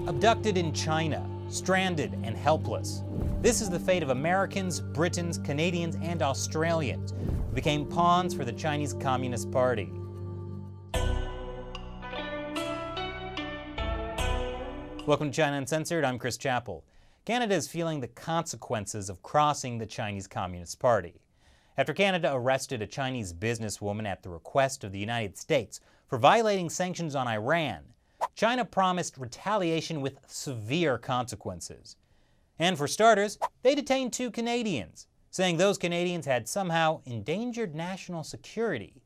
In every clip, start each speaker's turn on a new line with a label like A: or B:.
A: Abducted in China, stranded and helpless. This is the fate of Americans, Britons, Canadians, and Australians who became pawns for the Chinese Communist Party. Welcome to China Uncensored, I'm Chris Chappell. Canada is feeling the consequences of crossing the Chinese Communist Party. After Canada arrested a Chinese businesswoman at the request of the United States for violating sanctions on Iran, China promised retaliation with severe consequences. And for starters, they detained 2 Canadians, saying those Canadians had somehow endangered national security.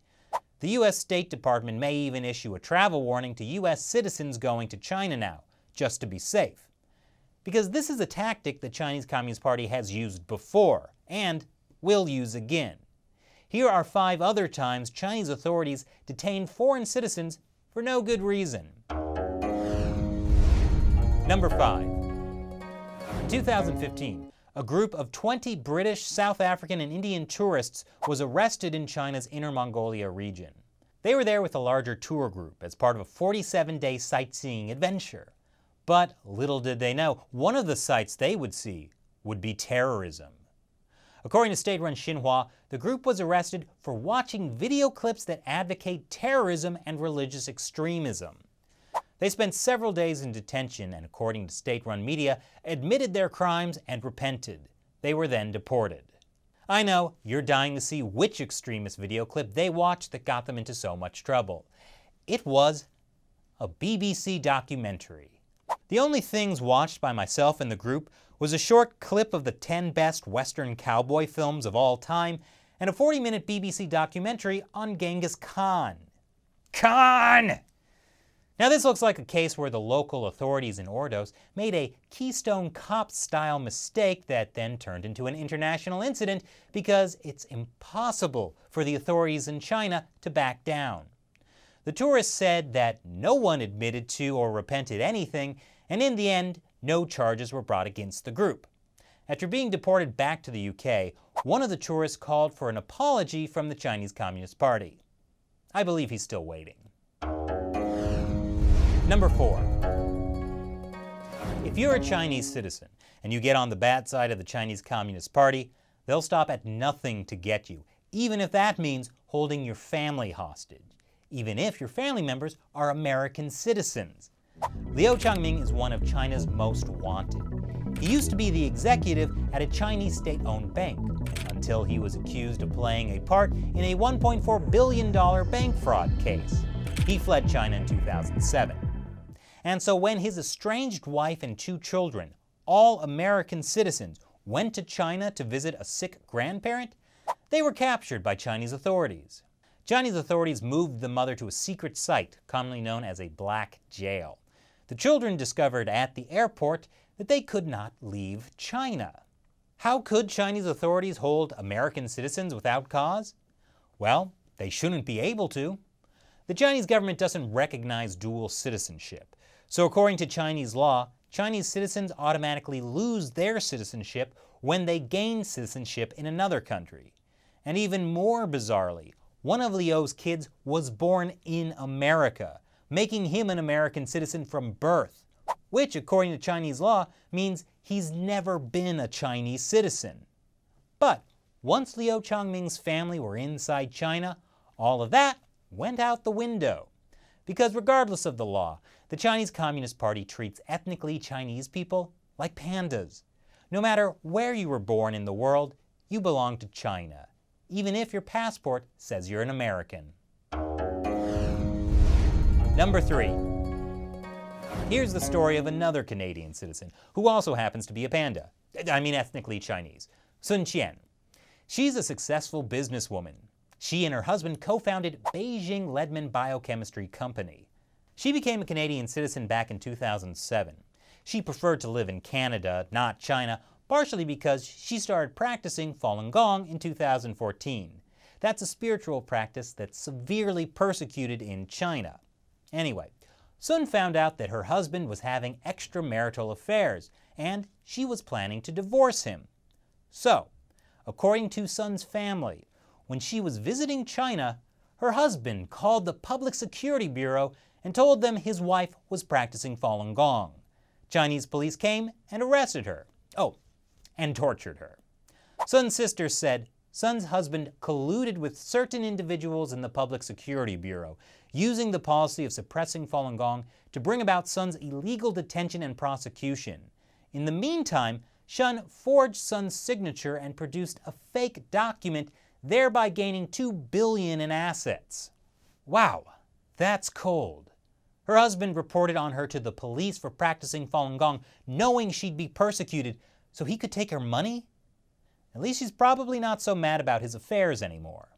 A: The U.S. State Department may even issue a travel warning to U.S. citizens going to China now, just to be safe. Because this is a tactic the Chinese Communist Party has used before, and will use again. Here are 5 other times Chinese authorities detained foreign citizens for no good reason. Number 5. In 2015, a group of 20 British, South African, and Indian tourists was arrested in China's Inner Mongolia region. They were there with a larger tour group as part of a 47-day sightseeing adventure. But little did they know, one of the sights they would see would be terrorism. According to state-run Xinhua, the group was arrested for watching video clips that advocate terrorism and religious extremism. They spent several days in detention and, according to state-run media, admitted their crimes and repented. They were then deported. I know, you're dying to see which extremist video clip they watched that got them into so much trouble. It was a BBC documentary. The only things watched by myself and the group was a short clip of the 10 best Western cowboy films of all time and a 40-minute BBC documentary on Genghis Khan. Khan! Now this looks like a case where the local authorities in Ordos made a Keystone Cops-style mistake that then turned into an international incident because it's impossible for the authorities in China to back down. The tourists said that no one admitted to or repented anything, and in the end, no charges were brought against the group. After being deported back to the UK, one of the tourists called for an apology from the Chinese Communist Party. I believe he's still waiting. Number 4. If you're a Chinese citizen and you get on the bad side of the Chinese Communist Party, they'll stop at nothing to get you, even if that means holding your family hostage, even if your family members are American citizens. Liu Changming is one of China's most wanted. He used to be the executive at a Chinese state-owned bank, until he was accused of playing a part in a $1.4 billion bank fraud case. He fled China in 2007. And so when his estranged wife and 2 children, all American citizens, went to China to visit a sick grandparent, they were captured by Chinese authorities. Chinese authorities moved the mother to a secret site, commonly known as a black jail. The children discovered at the airport that they could not leave China. How could Chinese authorities hold American citizens without cause? Well, they shouldn't be able to. The Chinese government doesn't recognize dual citizenship. So according to Chinese law, Chinese citizens automatically lose their citizenship when they gain citizenship in another country. And even more bizarrely, one of Liu's kids was born in America, making him an American citizen from birth, which, according to Chinese law, means he's never been a Chinese citizen. But once Liu Changming's family were inside China, all of that went out the window. Because regardless of the law, the Chinese Communist Party treats ethnically Chinese people like pandas. No matter where you were born in the world, you belong to China, even if your passport says you're an American. Number 3. Here's the story of another Canadian citizen who also happens to be a panda. I mean ethnically Chinese. Sun Qian. She's a successful businesswoman. She and her husband co-founded Beijing Ledman Biochemistry Company. She became a Canadian citizen back in 2007. She preferred to live in Canada, not China, partially because she started practicing Falun Gong in 2014. That's a spiritual practice that's severely persecuted in China. Anyway, Sun found out that her husband was having extramarital affairs, and she was planning to divorce him. So, according to Sun's family, when she was visiting China, her husband called the Public Security Bureau and told them his wife was practicing Falun Gong. Chinese police came and arrested her. Oh, and tortured her. Sun's sister said Sun's husband colluded with certain individuals in the Public Security Bureau, using the policy of suppressing Falun Gong to bring about Sun's illegal detention and prosecution. In the meantime, Shun forged Sun's signature and produced a fake document, thereby gaining $2 billion in assets. Wow, that's cold. Her husband reported on her to the police for practicing Falun Gong, knowing she'd be persecuted, so he could take her money? At least she's probably not so mad about his affairs anymore.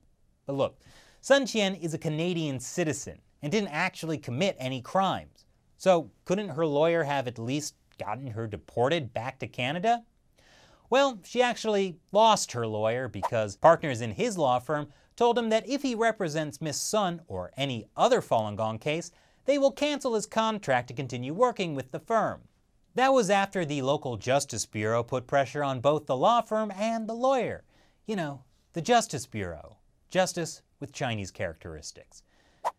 A: But look, Sun Qian is a Canadian citizen and didn't actually commit any crimes. So couldn't her lawyer have at least gotten her deported back to Canada? Well, she actually lost her lawyer because partners in his law firm told him that if he represents Miss Sun or any other Falun Gong case, they will cancel his contract to continue working with the firm. That was after the local Justice Bureau put pressure on both the law firm and the lawyer. You know, the Justice Bureau. Justice with Chinese characteristics.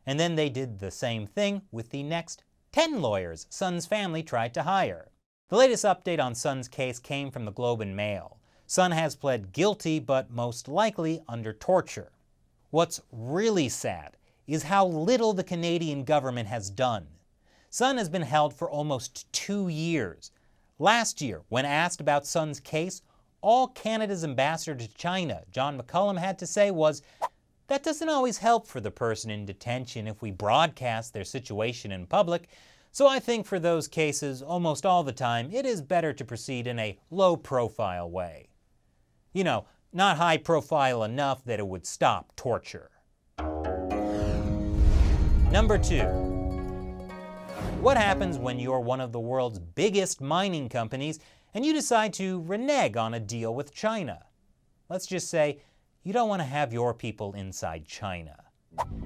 A: And then they did the same thing with the next 10 lawyers Sun's family tried to hire. The latest update on Sun's case came from the Globe and Mail. Sun has pled guilty, but most likely under torture. What's really sad is how little the Canadian government has done. Sun has been held for almost 2 years. Last year, when asked about Sun's case, all Canada's ambassador to China, John McCullum, had to say was, "That doesn't always help for the person in detention if we broadcast their situation in public, so I think for those cases, almost all the time, it is better to proceed in a low-profile way." You know, not high-profile enough that it would stop torture. Number 2. What happens when you're one of the world's biggest mining companies and you decide to renege on a deal with China? Let's just say you don't want to have your people inside China.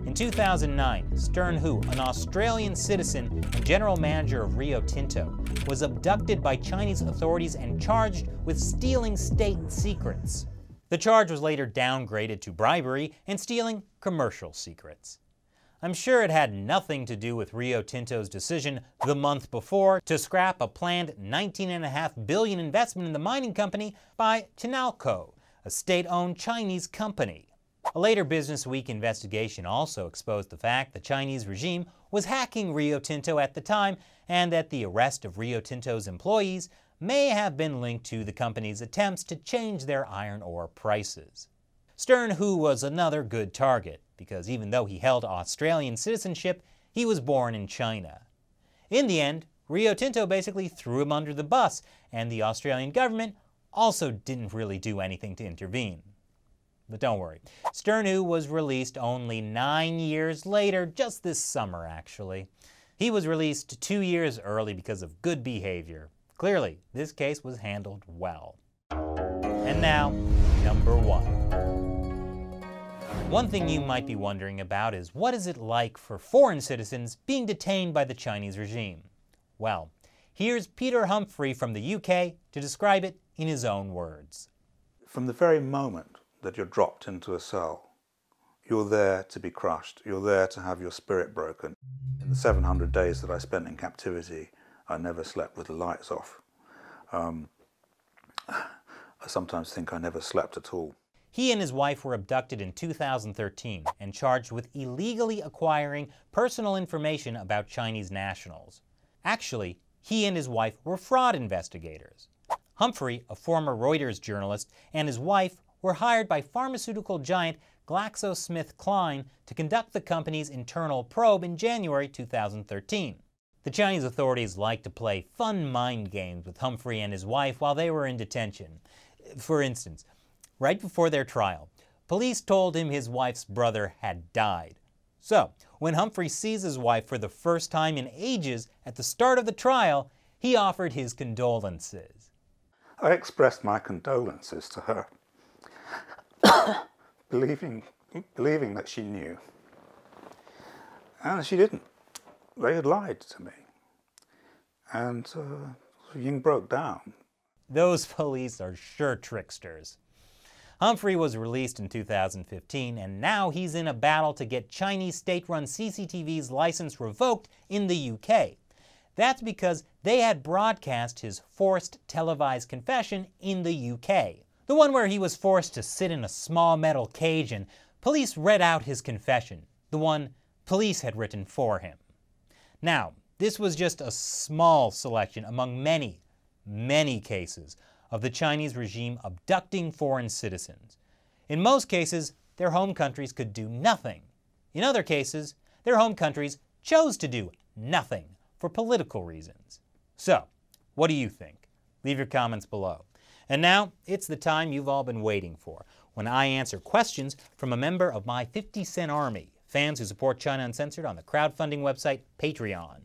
A: In 2009, Stern Hu, an Australian citizen and general manager of Rio Tinto, was abducted by Chinese authorities and charged with stealing state secrets. The charge was later downgraded to bribery and stealing commercial secrets. I'm sure it had nothing to do with Rio Tinto's decision the month before to scrap a planned $19.5 billion investment in the mining company by Chinalco, a state-owned Chinese company. A later Business Week investigation also exposed the fact the Chinese regime was hacking Rio Tinto at the time, and that the arrest of Rio Tinto's employees may have been linked to the company's attempts to change their iron ore prices. Stern Hu was another good target, because even though he held Australian citizenship, he was born in China. In the end, Rio Tinto basically threw him under the bus, and the Australian government also didn't really do anything to intervene. But don't worry, Stern Hu was released only 9 years later, just this summer actually. He was released 2 years early because of good behavior. Clearly, this case was handled well. And now, number 1. One thing you might be wondering about is, what is it like for foreign citizens being detained by the Chinese regime? Well, here's Peter Humphrey from the UK to describe it in his own words.
B: From the very moment that you're dropped into a cell, you're there to be crushed, you're there to have your spirit broken. In the 700 days that I spent in captivity, I never slept with the lights off. I sometimes think I never slept at all.
A: He and his wife were abducted in 2013 and charged with illegally acquiring personal information about Chinese nationals. Actually, he and his wife were fraud investigators. Humphrey, a former Reuters journalist, and his wife were hired by pharmaceutical giant GlaxoSmithKline to conduct the company's internal probe in January 2013. The Chinese authorities liked to play fun mind games with Humphrey and his wife while they were in detention. For instance, right before their trial, police told him his wife's brother had died. So, when Humphrey sees his wife for the first time in ages at the start of the trial, he offered his condolences.
B: I expressed my condolences to her, believing that she knew. And she didn't. They had lied to me. And Ying broke down.
A: Those police are sure tricksters. Humphrey was released in 2015, and now he's in a battle to get Chinese state-run CCTV's license revoked in the UK. That's because they had broadcast his forced televised confession in the UK. The one where he was forced to sit in a small metal cage and police read out his confession. The one police had written for him. Now, this was just a small selection among many, many cases of the Chinese regime abducting foreign citizens. In most cases, their home countries could do nothing. In other cases, their home countries chose to do nothing for political reasons. So, what do you think? Leave your comments below. And now, it's the time you've all been waiting for, when I answer questions from a member of my 50-cent army, fans who support China Uncensored on the crowdfunding website Patreon.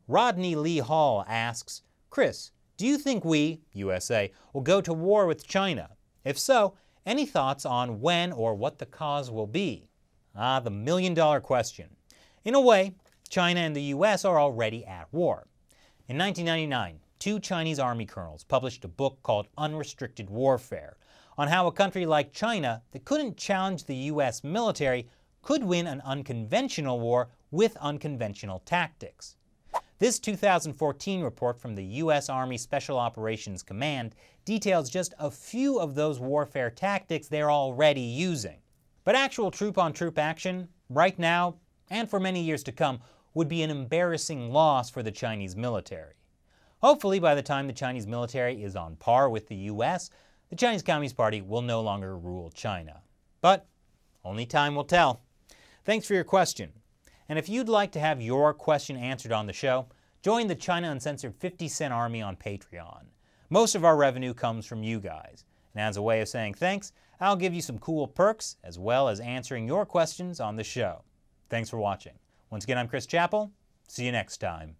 A: Rodney Lee Hall asks, Chris, do you think we, USA, will go to war with China? If so, any thoughts on when or what the cause will be? Ah, the million-dollar question. In a way, China and the US are already at war. In 1999, 2 Chinese army colonels published a book called Unrestricted Warfare on how a country like China that couldn't challenge the US military could win an unconventional war with unconventional tactics. This 2014 report from the US Army Special Operations Command details just a few of those warfare tactics they're already using. But actual troop-on-troop action, right now, and for many years to come, would be an embarrassing loss for the Chinese military. Hopefully, by the time the Chinese military is on par with the US, the Chinese Communist Party will no longer rule China. But only time will tell. Thanks for your question. And if you'd like to have your question answered on the show, join the China Uncensored 50-cent army on Patreon. Most of our revenue comes from you guys. And as a way of saying thanks, I'll give you some cool perks as well as answering your questions on the show. Thanks for watching. Once again, I'm Chris Chappell. See you next time.